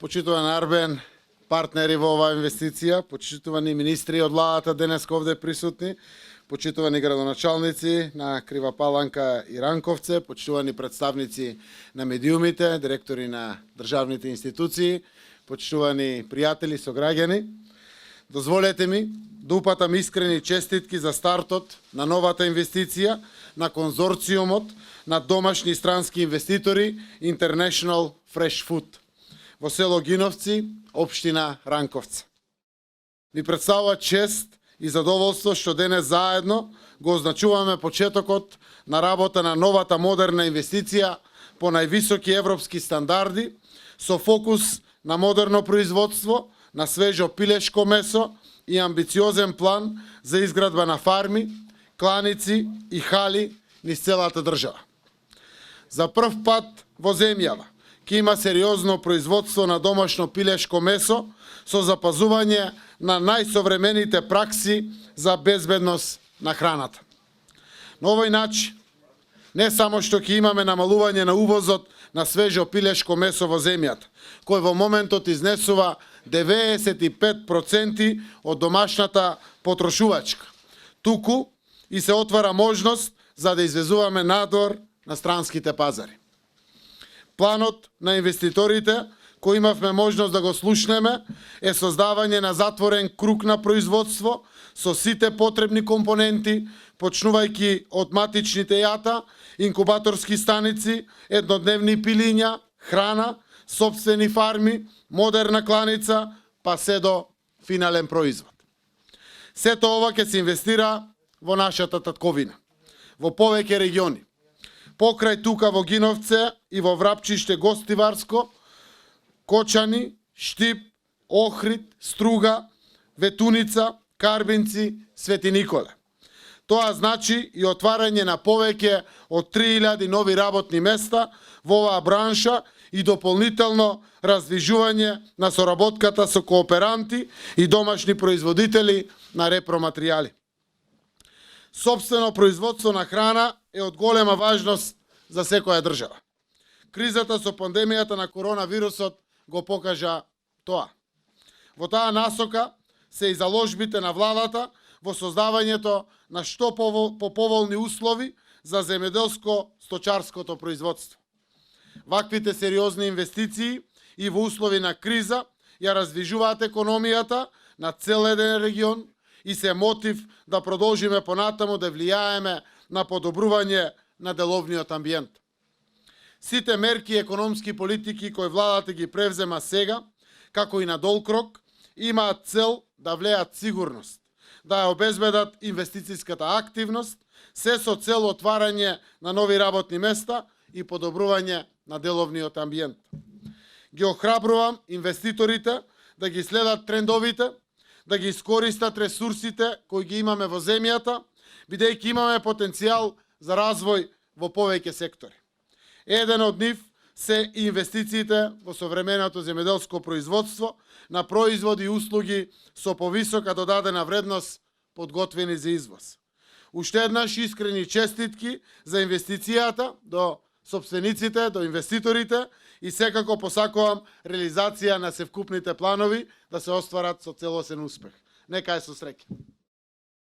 Почитуван Арбен, партнери во оваа инвестиција, почитувани министри од владата денес овде присутни, почитувани градоначалници на Крива Паланка и Ранковце, почитувани представници на медиумите, директори на државните институции, почитувани пријатели, сограѓани. Дозволете ми да упатам искрени честитки за стартот на новата инвестиција на конзорциумот на домашни и странски инвеститори International Fresh Food во село Гиновци, општина Ранковце. Ми представува чест и задоволство што денес заедно го означуваме почетокот на работа на новата модерна инвестиција по највисоки европски стандарди со фокус на модерно производство, на свежо пилешко месо и амбициозен план за изградба на фарми, кланици и хали низ целата држава. За прв пат во земјава ќе има сериозно производство на домашно пилешко месо со запазување на најсовремените пракси за безбедност на храната. На овој начин, не само што ќе имаме намалување на увозот на свежо пилешко месо во земјата, кој во моментот изнесува 95% од домашната потрошувачка, туку и се отвара можност за да извезуваме надвор на странските пазари. Планот на инвеститорите, кој имавме можност да го слушнеме, е создавање на затворен круг на производство со сите потребни компоненти, почнувајќи од матичните јата, инкубаторски станици, еднодневни пилиња, храна, сопствени фарми, модерна кланица, па се до финален производ. Сето ова ќе се инвестира во нашата татковина, во повеќе региони. Покрај тука во Гиновце и во Врапчиште Гостиварско, Кочани, Штип, Охрид, Струга, Ветуница, Карбинци, Свети Николе. Тоа значи и отварање на повеќе од 3000 нови работни места во оваа бранша и дополнително раздвижување на соработката со кооперанти и домашни производители на репроматеријали. Собствено производство на храна е од голема важност за секоја држава. Кризата со пандемијата на коронавирусот го покажа тоа. Во таа насока се и заложбите на владата во создавањето на што поповолни услови за земјоделско-сточарското производство. Ваквите сериозни инвестиции и во услови на криза ја раздвижуваат економијата на цел еден регион и се мотив да продолжиме понатаму да влијаеме на подобрување на деловниот амбиент. Сите мерки и економски политики кои владата ги превзема сега, како и на долг рок, имаат цел да влеат сигурност, да ја обезбедат инвестицијската активност, се со цел отварање на нови работни места и подобрување на деловниот амбиент. Ги охрабрувам инвеститорите да ги следат трендовите, да ги искористат ресурсите кои ги имаме во земјата, бидејќи имаме потенцијал за развој во повеќе сектори. Еден од нив се инвестициите во современото земјоделско производство на производи и услуги со повисока додадена вредност подготвени за извоз. Уште еднаш искрени честитки за инвестицијата до сопствениците, до инвеститорите и секако посакувам реализација на севкупните планови да се остварат со целосен успех. Нека е со среќа.